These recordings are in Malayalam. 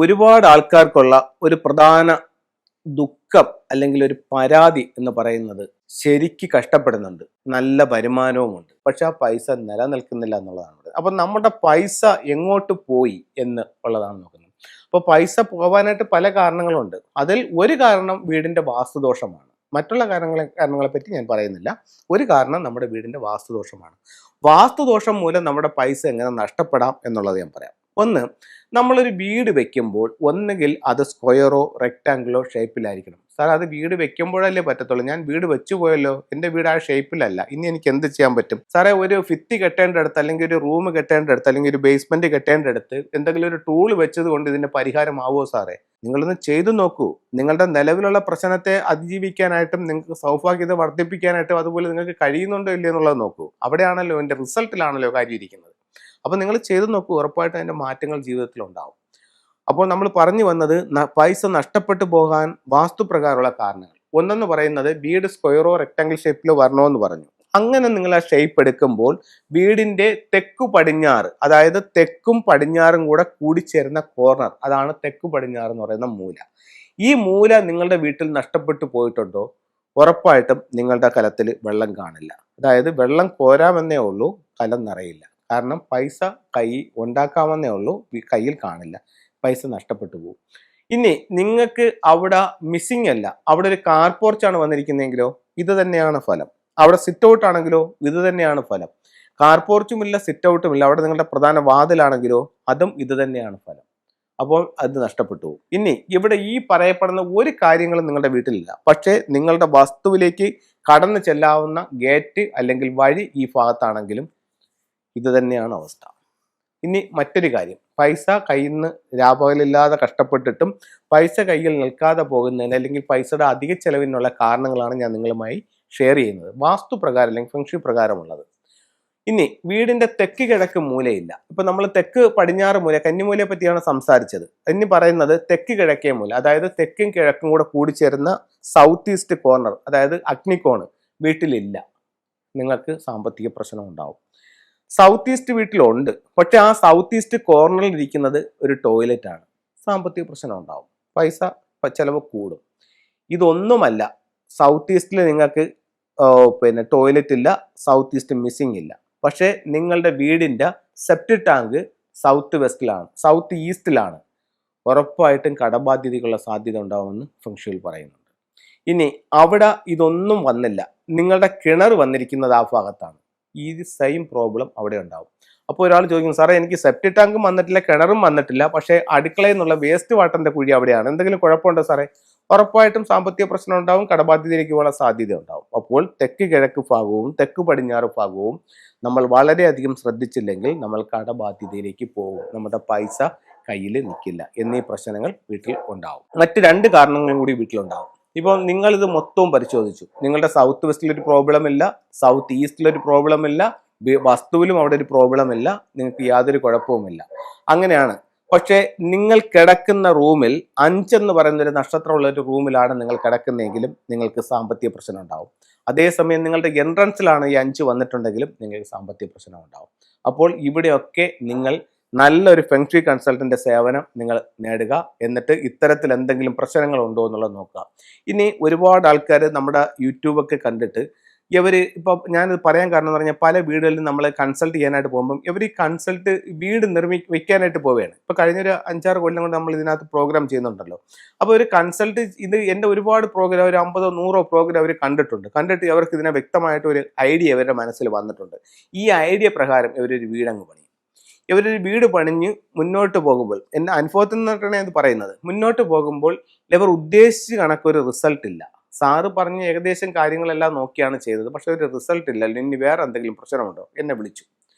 ഒരുപാട് ആൾക്കാർക്കുള്ള ഒരു പ്രധാന ദുഃഖം അല്ലെങ്കിൽ ഒരു പരാതി എന്ന് പറയുന്നത് ശരിക്ക് കഷ്ടപ്പെടുന്നുണ്ട്, നല്ല വരുമാനവുമുണ്ട്, പക്ഷെ ആ പൈസ നിലനിൽക്കുന്നില്ല എന്നുള്ളതാണ്. അപ്പൊ നമ്മുടെ പൈസ എങ്ങോട്ട് പോയി എന്ന് ഉള്ളതാണ് നോക്കുന്നത്. അപ്പോൾ പൈസ പോകാനായിട്ട് പല കാരണങ്ങളുണ്ട്. അതിൽ ഒരു കാരണം വീടിന്റെ വാസ്തുദോഷമാണ്. മറ്റുള്ള കാരണങ്ങളെ പറ്റി ഞാൻ പറയുന്നില്ല. ഒരു കാരണം നമ്മുടെ വീടിന്റെ വാസ്തുദോഷമാണ്. വാസ്തുദോഷം മൂലം നമ്മുടെ പൈസ എങ്ങനെ നഷ്ടപ്പെടാം എന്നുള്ളത് ഞാൻ പറയാം. ഒന്ന്, നമ്മളൊരു വീട് വെക്കുമ്പോൾ ഒന്നുകിൽ അത് സ്ക്വയറോ റെക്റ്റാങ്കിളോ ഷേപ്പിലായിരിക്കണം. സാർ, അത് വീട് വെക്കുമ്പോഴല്ലേ പറ്റത്തുള്ളൂ. ഞാൻ വീട് വെച്ചു പോയല്ലോ, എൻ്റെ വീട് ആ ഷേപ്പിലല്ല, ഇനി എനിക്ക് എന്ത് ചെയ്യാൻ പറ്റും? സാറേ, ഒരു ഭിത്തി കെട്ടേണ്ടടുത്ത് അല്ലെങ്കിൽ ഒരു റൂം കെട്ടേണ്ടടുത്ത് അല്ലെങ്കിൽ ഒരു ബേസ്മെന്റ് കെട്ടേണ്ടടുത്ത് എന്തെങ്കിലും ഒരു ടൂൾ വെച്ചത് കൊണ്ട് ഇതിന്റെ പരിഹാരമാവോ സാറേ? നിങ്ങളൊന്ന് ചെയ്തു നോക്കൂ. നിങ്ങളുടെ നിലവിലുള്ള പ്രശ്നത്തെ അതിജീവിക്കാനായിട്ടും നിങ്ങൾക്ക് സൗഭാഗ്യത വർദ്ധിപ്പിക്കാനായിട്ടും അതുപോലെ നിങ്ങൾക്ക് കഴിയുന്നുണ്ടോ ഇല്ലയോ എന്നുള്ളത് നോക്കൂ. അവിടെയാണല്ലോ എൻ്റെ റിസൾട്ടിലാണല്ലോ കാര്യം ഇരിക്കുന്നത്. അപ്പോൾ നിങ്ങൾ ചെയ്തു നോക്കൂ, ഉറപ്പായിട്ടും അതിൻ്റെ മാറ്റങ്ങൾ ജീവിതത്തിൽ ഉണ്ടാവും. അപ്പോൾ നമ്മൾ പറഞ്ഞു വന്നത് പൈസ നഷ്ടപ്പെട്ടു പോകാൻ വാസ്തുപ്രകാരമുള്ള കാരണങ്ങൾ. ഒന്നെന്ന് പറയുന്നത് വീട് സ്ക്വയറോ റെക്ടാങ്കിൾ ഷേപ്പിലോ വരണമെന്ന് പറഞ്ഞു. അങ്ങനെ നിങ്ങൾ ആ ഷേപ്പ് എടുക്കുമ്പോൾ വീടിന്റെ തെക്കു പടിഞ്ഞാറ്, അതായത് തെക്കും പടിഞ്ഞാറും കൂടെ കൂടിച്ചേരുന്ന കോർണർ, അതാണ് തെക്കു പടിഞ്ഞാറ് എന്ന് പറയുന്ന മൂല. ഈ മൂല നിങ്ങളുടെ വീട്ടിൽ നഷ്ടപ്പെട്ടു പോയിട്ടുണ്ടോ, ഉറപ്പായിട്ടും നിങ്ങളുടെ കലത്തിൽ വെള്ളം കാണില്ല. അതായത് വെള്ളം കോരാമെന്നേ ഉള്ളൂ, കലം നിറയില്ല. കാരണം പൈസ കൈ ഉണ്ടാക്കാമെന്നേ ഉള്ളൂ, കയ്യിൽ കാണില്ല, പൈസ നഷ്ടപ്പെട്ടു പോകും. ഇനി നിങ്ങൾക്ക് അവിടെ മിസ്സിംഗ് അല്ല, അവിടെ ഒരു കാർ പോർച്ചാണ് വന്നിരിക്കുന്നതെങ്കിലോ ഇത് തന്നെയാണ് ഫലം. അവിടെ സിറ്റ് ഔട്ട് ആണെങ്കിലോ ഇത് തന്നെയാണ് ഫലം. കാർ പോർച്ചുമില്ല, സിറ്റ് ഔട്ടും ഇല്ല, അവിടെ നിങ്ങളുടെ പ്രധാന വാതിലാണെങ്കിലോ അതും ഇത് തന്നെയാണ് ഫലം. അപ്പോൾ അത് നഷ്ടപ്പെട്ടു പോകും. ഇനി ഇവിടെ ഈ പറയപ്പെടുന്ന ഒരു കാര്യങ്ങളും നിങ്ങളുടെ വീട്ടിലില്ല, പക്ഷേ നിങ്ങളുടെ വസ്തുവിലേക്ക് കടന്നു ചെല്ലാവുന്ന ഗേറ്റ് അല്ലെങ്കിൽ വഴി ഈ ഭാഗത്താണെങ്കിലും ഇത് തന്നെയാണ് അവസ്ഥ. ഇനി മറ്റൊരു കാര്യം, പൈസ കയ്യിൽ നിന്ന് രാപകലില്ലാതെ കഷ്ടപ്പെട്ടിട്ടും പൈസ കയ്യിൽ നിൽക്കാതെ പോകുന്നതിന് അല്ലെങ്കിൽ പൈസയുടെ അധിക ചെലവിനുള്ള കാരണങ്ങളാണ് ഞാൻ നിങ്ങളുമായി ഷെയർ ചെയ്യുന്നത്, വാസ്തുപ്രകാരം അല്ലെങ്കിൽ ഫെങ്ഷി പ്രകാരമുള്ളത്. ഇനി വീടിന്റെ തെക്ക് കിഴക്ക് മൂലയില്ല. ഇപ്പൊ നമ്മൾ തെക്ക് പടിഞ്ഞാറ് മൂല, കന്നിമൂലയെ പറ്റിയാണ് സംസാരിച്ചത്. ഇനി പറയുന്നത് തെക്ക് കിഴക്കേ മൂല, അതായത് തെക്കും കിഴക്കും കൂടെ കൂടിച്ചേരുന്ന സൗത്ത് ഈസ്റ്റ് കോർണർ, അതായത് അഗ്നികോണ് വീട്ടിലില്ല, നിങ്ങൾക്ക് സാമ്പത്തിക പ്രശ്നം ഉണ്ടാവും. സൗത്ത് ഈസ്റ്റ് വീട്ടിലുണ്ട്, പക്ഷെ ആ സൗത്ത് ഈസ്റ്റ് കോർണറിൽ ഇരിക്കുന്നത് ഒരു ടോയ്ലറ്റ് ആണ്, സാമ്പത്തിക പ്രശ്നം ഉണ്ടാവും, പൈസ ചെലവ് കൂടും. ഇതൊന്നുമല്ല, സൗത്ത് ഈസ്റ്റിൽ നിങ്ങൾക്ക് ടോയ്ലറ്റ് ഇല്ല, സൗത്ത് ഈസ്റ്റ് മിസ്സിംഗ് ഇല്ല, പക്ഷേ നിങ്ങളുടെ വീടിന്റെ സെപ്റ്റിക് ടാങ്ക് സൗത്ത് വെസ്റ്റിലാണ്, സൗത്ത് ഈസ്റ്റിലാണ്, ഉറപ്പായിട്ടും കടബാധ്യതകളുള്ള സാധ്യത ഉണ്ടാവുമെന്ന് ഫെങ്ഷുയിൽ പറയുന്നുണ്ട്. ഇനി അവിടെ ഇതൊന്നും വന്നില്ല, നിങ്ങളുടെ കിണർ വന്നിരിക്കുന്നത് ആ ഭാഗത്താണ്, ഈ സെയിം പ്രോബ്ലം അവിടെ ഉണ്ടാവും. അപ്പോൾ ഒരാൾ ചോദിക്കും, സാറേ എനിക്ക് സെപ്റ്റിക് ടാങ്കും വന്നിട്ടില്ല, കിണറും വന്നിട്ടില്ല, പക്ഷേ അടുക്കളയിൽ നിന്നുള്ള വേസ്റ്റ് വാട്ടറിന്റെ കുഴി അവിടെയാണ്, എന്തെങ്കിലും കുഴപ്പമുണ്ടോ സാറേ? ഉറപ്പായിട്ടും സാമ്പത്തിക പ്രശ്നം ഉണ്ടാവും, കടബാധ്യതയിലേക്ക് പോകാൻ സാധ്യത ഉണ്ടാവും. അപ്പോൾ തെക്ക് കിഴക്ക് ഭാഗവും തെക്ക് പടിഞ്ഞാറ് ഭാഗവും നമ്മൾ വളരെയധികം ശ്രദ്ധിച്ചില്ലെങ്കിൽ നമ്മൾ കടബാധ്യതയിലേക്ക് പോകും, നമ്മുടെ പൈസ കയ്യിൽ നിൽക്കില്ല, എന്നീ പ്രശ്നങ്ങൾ വീട്ടിൽ ഉണ്ടാവും. മറ്റ് രണ്ട് കാരണങ്ങളും കൂടി വീട്ടിലുണ്ടാവും. ഇപ്പോൾ നിങ്ങളിത് മൊത്തവും പരിശോധിച്ചു, നിങ്ങളുടെ സൗത്ത് വെസ്റ്റിലൊരു പ്രോബ്ലം ഇല്ല, സൗത്ത് ഈസ്റ്റിലൊരു പ്രോബ്ലം ഇല്ല, വസ്തുവിലും അവിടെ ഒരു പ്രോബ്ലം ഇല്ല, നിങ്ങൾക്ക് യാതൊരു കുഴപ്പവുമില്ല. അങ്ങനെയാണ്. പക്ഷേ നിങ്ങൾ കിടക്കുന്ന റൂമിൽ 5 എന്ന് പറയുന്ന ഒരു നക്ഷത്രമുള്ള ഒരു റൂമിലാണ് നിങ്ങൾ കിടക്കുന്നതെങ്കിലും നിങ്ങൾക്ക് സാമ്പത്തിക പ്രശ്നം ഉണ്ടാവും. അതേസമയം നിങ്ങളുടെ എൻട്രൻസിലാണ് ഈ 5 വന്നിട്ടുണ്ടെങ്കിലും നിങ്ങൾക്ക് സാമ്പത്തിക പ്രശ്നം ഉണ്ടാവും. അപ്പോൾ ഇവിടെയൊക്കെ നിങ്ങൾ നല്ലൊരു ഫെങ്ഷി കൺസൾട്ടന്റ് സേവനം നിങ്ങൾ നേടുക. എന്നിട്ട് ഇത്തരത്തിൽ എന്തെങ്കിലും പ്രശ്നങ്ങൾ ഉണ്ടോ എന്നുള്ളത് നോക്കുക. ഇനി ഒരുപാട് ആൾക്കാർ നമ്മുടെ യൂട്യൂബൊക്കെ കണ്ടിട്ട് ഇപ്പൊ ഞാനിത് പറയാൻ കാരണം എന്ന് പറഞ്ഞാൽ പല വീടുകളിലും നമ്മൾ കൺസൾട്ട് ചെയ്യാനായിട്ട് പോകുമ്പോൾ ഇവർ ഈ കൺസൾട്ട് വീട് വെക്കാനായിട്ട് പോവുകയാണ്. ഇപ്പൊ കഴിഞ്ഞൊരു 5-6 കൊല്ലം കൊണ്ട് നമ്മൾ ഇതിനകത്ത് പ്രോഗ്രാം ചെയ്യുന്നുണ്ടല്ലോ. അപ്പോൾ ഒരു കൺസൾട്ട് ഇത് എൻ്റെ ഒരുപാട് പ്രോഗ്രാം, ഒരു 50-100 പ്രോഗ്രാം അവർ കണ്ടിട്ട് അവർക്ക് ഇതിനെ വ്യക്തമായിട്ട് ഒരു ഐഡിയ അവരുടെ മനസ്സിൽ വന്നിട്ടുണ്ട്. ഈ ഐഡിയ പ്രകാരം ഇവരൊരു വീടങ്ങ് പണിയും. ഇവരൊരു വീട് പണിഞ്ഞ് മുന്നോട്ട് പോകുമ്പോൾ, എൻ്റെ അനുഭവത്തിൽ നിന്നിട്ടാണ് ഇത് പറയുന്നത്, മുന്നോട്ട് പോകുമ്പോൾ ഇവർ ഉദ്ദേശിച്ച കണക്കൊരു റിസൾട്ട് ഇല്ല. സാറ് പറഞ്ഞ ഏകദേശം കാര്യങ്ങളെല്ലാം നോക്കിയാണ് ചെയ്തത്, പക്ഷെ ഒരു റിസൾട്ട് ഇല്ല. ഇനി വേറെ എന്തെങ്കിലും പ്രശ്നമുണ്ടോ? എന്നെ വിളിച്ചു.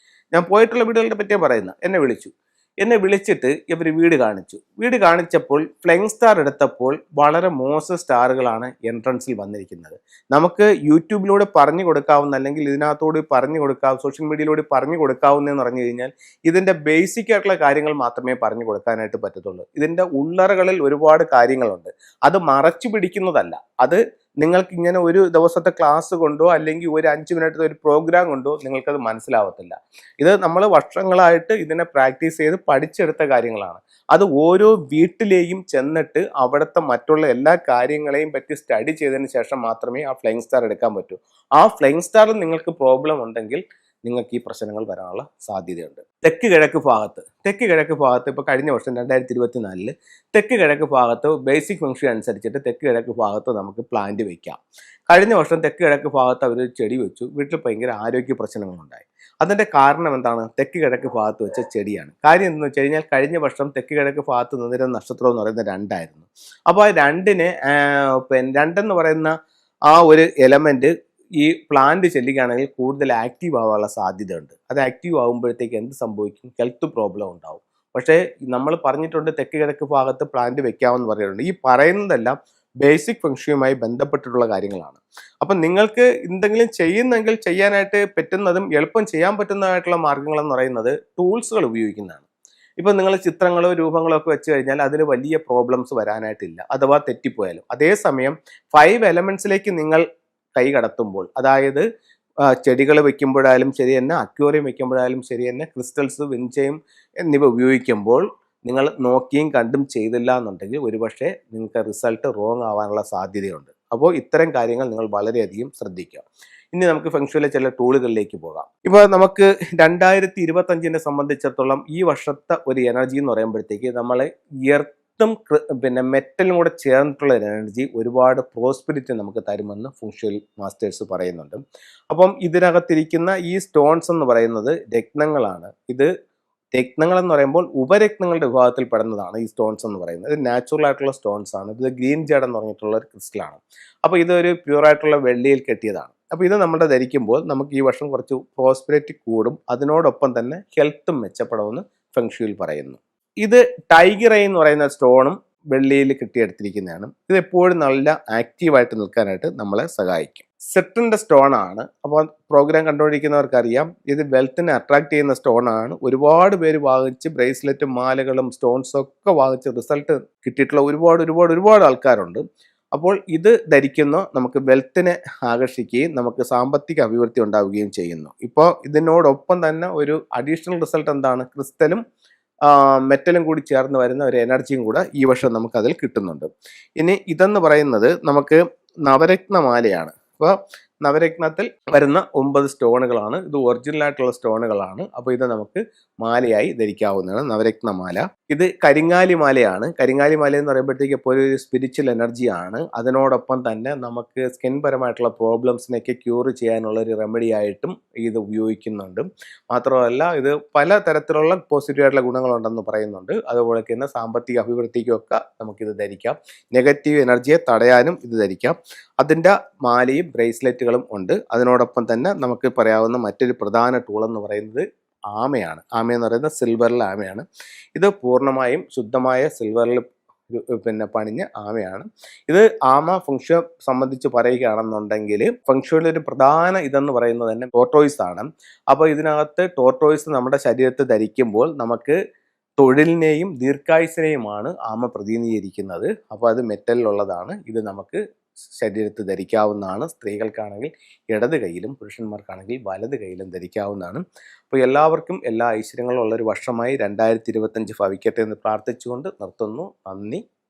ഞാൻ പോയിട്ടുള്ള വീടുകളുടെ പറ്റിയാണ് പറയുന്നത്. എന്നെ വിളിച്ചിട്ട് ഇവർ വീട് കാണിച്ചപ്പോൾ ഫ്ലെയിങ് സ്റ്റാർ എടുത്തപ്പോൾ വളരെ മോശം സ്റ്റാറുകളാണ് എൻട്രൻസിൽ വന്നിരിക്കുന്നത്. നമുക്ക് യൂട്യൂബിലൂടെ പറഞ്ഞു കൊടുക്കാവുന്ന, അല്ലെങ്കിൽ ഇതിനകത്തോട് പറഞ്ഞു കൊടുക്കാവുന്ന, സോഷ്യൽ മീഡിയയിലൂടെ പറഞ്ഞു കൊടുക്കാവുന്നതെന്ന് പറഞ്ഞു കഴിഞ്ഞാൽ ഇതിൻ്റെ ബേസിക് ആയിട്ടുള്ള കാര്യങ്ങൾ മാത്രമേ പറഞ്ഞു കൊടുക്കാനായിട്ട് പറ്റത്തുള്ളൂ. ഇതിൻ്റെ ഉള്ളറകളിൽ ഒരുപാട് കാര്യങ്ങളുണ്ട്. അത് മറച്ചു പിടിക്കുന്നതല്ല, അത് നിങ്ങൾക്ക് ഇങ്ങനെ ഒരു ദിവസത്തെ ക്ലാസ് കൊണ്ടോ അല്ലെങ്കിൽ ഒരു 5 മിനിറ്റത്തെ ഒരു പ്രോഗ്രാം കൊണ്ടോ നിങ്ങൾക്കത് മനസ്സിലാവത്തില്ല. ഇത് നമ്മൾ വർഷങ്ങളായിട്ട് ഇതിനെ പ്രാക്ടീസ് ചെയ്ത് പഠിച്ചെടുത്ത കാര്യങ്ങളാണ്. അത് ഓരോ വീട്ടിലെയും ചെന്നിട്ട് അവിടുത്തെ മറ്റുള്ള എല്ലാ കാര്യങ്ങളെയും പറ്റി സ്റ്റഡി ചെയ്തതിന് ശേഷം മാത്രമേ ആ ഫ്ലൈയിങ് സ്റ്റാർ എടുക്കാൻ പറ്റൂ. ആ ഫ്ലൈയിങ് സ്റ്റാറിൽ നിങ്ങൾക്ക് പ്രോബ്ലം ഉണ്ടെങ്കിൽ നിങ്ങൾക്ക് ഈ പ്രശ്നങ്ങൾ വരാനുള്ള സാധ്യതയുണ്ട്. തെക്ക് കിഴക്ക് ഭാഗത്ത് ഇപ്പോൾ കഴിഞ്ഞ വർഷം 2024 തെക്ക് കിഴക്ക് ഭാഗത്ത് ബേസിക് ഫംഗ്ഷൻ അനുസരിച്ചിട്ട് തെക്ക് കിഴക്ക് ഭാഗത്ത് നമുക്ക് പ്ലാന്റ് വെക്കാം. കഴിഞ്ഞ വർഷം തെക്ക് കിഴക്ക് ഭാഗത്ത് അവർ ചെടി വെച്ചു, വീട്ടിൽ ഭയങ്കര ആരോഗ്യ പ്രശ്നങ്ങളുണ്ടായി. അതിൻ്റെ കാരണം എന്താണ്? തെക്ക് കിഴക്ക് ഭാഗത്ത് വെച്ച ചെടിയാണ്. കാര്യം എന്തെന്ന് വെച്ച് കഴിഞ്ഞാൽ കഴിഞ്ഞ വർഷം തെക്ക് കിഴക്ക് ഭാഗത്ത് നിന്നിരുന്ന നക്ഷത്രം എന്ന് പറയുന്നത് 2 ആയിരുന്നു. അപ്പോൾ ആ 2ന് പിന്നെ 2 എന്ന് പറയുന്ന ആ ഒരു എലമെന്റ് ഈ പ്ലാന്റ് ചെല്ലുകയാണെങ്കിൽ കൂടുതൽ ആക്റ്റീവ് ആവാനുള്ള സാധ്യതയുണ്ട്. അത് ആക്റ്റീവ് ആകുമ്പോഴത്തേക്ക് എന്ത് സംഭവിക്കും? ഹെൽത്ത് പ്രോബ്ലം ഉണ്ടാവും. പക്ഷേ നമ്മൾ പറഞ്ഞിട്ടുണ്ട് തെക്ക് കിഴക്ക് ഭാഗത്ത് പ്ലാന്റ് വെക്കാമെന്ന് പറയുന്നുണ്ട്. ഈ പറയുന്നതെല്ലാം ബേസിക് ഫംഗ്ഷനുമായി ബന്ധപ്പെട്ടിട്ടുള്ള കാര്യങ്ങളാണ്. അപ്പം നിങ്ങൾക്ക് എന്തെങ്കിലും ചെയ്യുന്നെങ്കിൽ ചെയ്യാനായിട്ട് പറ്റുന്നതും എളുപ്പം ചെയ്യാൻ പറ്റുന്നതായിട്ടുള്ള മാർഗ്ഗങ്ങളെന്ന് പറയുന്നത് ടൂൾസുകൾ ഉപയോഗിക്കുന്നതാണ്. ഇപ്പം നിങ്ങൾ ചിത്രങ്ങളോ രൂപങ്ങളോ ഒക്കെ വെച്ച് കഴിഞ്ഞാൽ അതിന് വലിയ പ്രോബ്ലംസ് വരാനായിട്ടില്ല, അഥവാ തെറ്റിപ്പോയാലും. അതേസമയം 5 എലമെന്റ്സിലേക്ക് നിങ്ങൾ കൈ കടത്തുമ്പോൾ, അതായത് ചെടികൾ വെക്കുമ്പോഴായാലും ശരി തന്നെ, അക്വേറിയം വെക്കുമ്പോഴായാലും ശരി തന്നെ, ക്രിസ്റ്റൽസ്, വിൻചെയിം എന്നിവ ഉപയോഗിക്കുമ്പോൾ നിങ്ങൾ നോക്കിയും കണ്ടും ചെയ്തില്ല എന്നുണ്ടെങ്കിൽ ഒരുപക്ഷെ നിങ്ങൾക്ക് റിസൾട്ട് റോങ് ആവാനുള്ള സാധ്യതയുണ്ട്. അപ്പോൾ ഇത്തരം കാര്യങ്ങൾ നിങ്ങൾ വളരെയധികം ശ്രദ്ധിക്കുക. ഇനി നമുക്ക് ഫെങ്ഷുയിലെ ചില ടൂളുകളിലേക്ക് പോകാം. ഇപ്പോൾ നമുക്ക് 2025 സംബന്ധിച്ചിടത്തോളം ഈ വർഷത്തെ ഒരു എനർജി എന്ന് പറയുമ്പോഴത്തേക്ക് നമ്മളെ പിന്നെ മെറ്റലും കൂടെ ചേർന്നിട്ടുള്ള എനർജി ഒരുപാട് പ്രോസ്പെരിറ്റി നമുക്ക് തരുമെന്ന് ഫംഗ്ഷണൽ മാസ്റ്റേഴ്സ് പറയുന്നുണ്ട്. അപ്പം ഇതിനകത്തിരിക്കുന്ന ഈ സ്റ്റോൺസ് എന്ന് പറയുന്നത് രത്നങ്ങളാണ്. ഇത് രത്നങ്ങൾ എന്ന് പറയുമ്പോൾ ഉപരത്നങ്ങളുടെ വിഭാഗത്തിൽ പെടുന്നതാണ് ഈ സ്റ്റോൺസ് എന്ന് പറയുന്നത്. ഇത് നാച്ചുറൽ ആയിട്ടുള്ള സ്റ്റോൺസ് ആണ്. ഇത് ഗ്രീൻ ജേഡ് എന്ന് പറഞ്ഞിട്ടുള്ള ഒരു ക്രിസ്റ്റലാണ്. അപ്പോൾ ഇതൊരു പ്യൂറായിട്ടുള്ള വെള്ളിയിൽ കെട്ടിയതാണ്. അപ്പോൾ ഇത് നമ്മുടെ ധരിക്കുമ്പോൾ നമുക്ക് ഈ വർഷം കുറച്ച് പ്രോസ്പെരിറ്റി കൂടും, അതിനോടൊപ്പം തന്നെ ഹെൽത്തും മെച്ചപ്പെടുമെന്ന് ഫെങ്ഷുയിൽ പറയുന്നു. ഇത് ടൈഗർ ഐ എന്ന് പറയുന്ന സ്റ്റോണും വെള്ളിയിൽ കിട്ടിയെടുത്തിരിക്കുന്നതാണ്. ഇത് എപ്പോഴും നല്ല ആക്റ്റീവായിട്ട് നിൽക്കാനായിട്ട് നമ്മളെ സഹായിക്കും. സെറ്റിൻ്റെ സ്റ്റോൺ ആണ്. അപ്പോൾ പ്രോഗ്രാം കണ്ടുകൊണ്ടിരിക്കുന്നവർക്കറിയാം, ഇത് വെൽത്തിനെ അട്രാക്ട് ചെയ്യുന്ന സ്റ്റോൺ ആണ്. ഒരുപാട് പേര് വാങ്ങിച്ച് ബ്രേസ്ലെറ്റും മാലകളും സ്റ്റോൺസും ഒക്കെ വാങ്ങിച്ച് റിസൾട്ട് കിട്ടിയിട്ടുള്ള ഒരുപാട് ആൾക്കാരുണ്ട്. അപ്പോൾ ഇത് ധരിക്കുന്ന നമുക്ക് വെൽത്തിനെ ആകർഷിക്കുകയും നമുക്ക് സാമ്പത്തിക അഭിവൃദ്ധി ഉണ്ടാവുകയും ചെയ്യുന്നു. ഇപ്പോൾ ഇതിനോടൊപ്പം തന്നെ ഒരു അഡീഷണൽ റിസൾട്ട് എന്താണ്? ക്രിസ്റ്റലും മെറ്റലും കൂടി ചേർന്ന് വരുന്ന ഒരു എനർജിയും കൂടെ ഈ വർഷം നമുക്ക് അതിൽ കിട്ടുന്നുണ്ട്. ഇനി ഇതെന്ന് പറയുന്നത് നമുക്ക് നവരത്നമാലയാണ്. അപ്പോൾ നവരത്നത്തിൽ വരുന്ന 9 സ്റ്റോണുകളാണ്. ഇത് ഒറിജിനൽ ആയിട്ടുള്ള സ്റ്റോണുകളാണ്. അപ്പോൾ ഇത് നമുക്ക് മാലയായി ധരിക്കാവുന്നതാണ്, നവരത്നമാല. ഇത് കരിങ്ങാലി മാലയാണ്. കരിങ്ങാലി മാല എന്ന് പറയുമ്പോഴത്തേക്ക് എപ്പോഴും ഒരു സ്പിരിച്വൽ എനർജിയാണ്. അതിനോടൊപ്പം തന്നെ നമുക്ക് സ്കിൻ പരമായിട്ടുള്ള പ്രോബ്ലംസിനൊക്കെ ക്യൂർ ചെയ്യാനുള്ള ഒരു റെമഡി ആയിട്ടും ഇത് ഉപയോഗിക്കുന്നുണ്ട്. മാത്രമല്ല ഇത് പല തരത്തിലുള്ള പോസിറ്റീവ് ആയിട്ടുള്ള ഗുണങ്ങളുണ്ടെന്ന് പറയുന്നുണ്ട്. അതുപോലെ തന്നെ സാമ്പത്തിക അഭിവൃദ്ധിക്കൊക്കെ നമുക്കിത് ധരിക്കാം. നെഗറ്റീവ് എനർജിയെ തടയാനും ഇത് ധരിക്കാം. അതിൻ്റെ മാലയും ബ്രേസ്ലെറ്റുകളും ഉണ്ട്. അതിനോടൊപ്പം തന്നെ നമുക്ക് പറയാവുന്ന മറ്റൊരു പ്രധാന ടൂൾ എന്ന് പറയുന്നത് ആമയാണ്. ആമയെന്ന് പറയുന്നത് സിൽവറിലെ ആമയാണ്. ഇത് പൂർണ്ണമായും ശുദ്ധമായ സിൽവറിൽ പിന്നെ പണിഞ്ഞ ആമയാണ്. ഇത് ആമ ഫംഗ്ഷൻ സംബന്ധിച്ച് പറയുകയാണെന്നുണ്ടെങ്കിൽ ഫംഗ്ഷനിൽ ഒരു പ്രധാന ഇതെന്ന് പറയുന്നത് തന്നെ ടോർട്ടോയിസ് ആണ്. അപ്പോൾ ഇതിനകത്ത് ടോർട്ടോയിസ് നമ്മുടെ ശരീരത്തിൽ ധരിക്കുമ്പോൾ നമുക്ക് തൊഴിലിനെയും ദീർഘായുസിനെയുമാണ് ആമ പ്രതിനിധീകരിക്കുന്നത്. അപ്പോൾ അത് മെറ്റലിലുള്ളതാണ്. ഇത് നമുക്ക് ശരീരത്തിൽ ധരിക്കാവുന്നതാണ്. സ്ത്രീകൾക്കാണെങ്കിൽ ഇടത് കൈയിലും പുരുഷന്മാർക്കാണെങ്കിൽ വലത് കൈയിലും ധരിക്കാവുന്നതാണ്. അപ്പോൾ എല്ലാവർക്കും എല്ലാ ഐശ്വര്യങ്ങളും ഉള്ളൊരു വർഷമായി 2025 ഭവിക്കട്ടെ എന്ന് പ്രാർത്ഥിച്ചുകൊണ്ട് നിർത്തുന്നു. നന്ദി.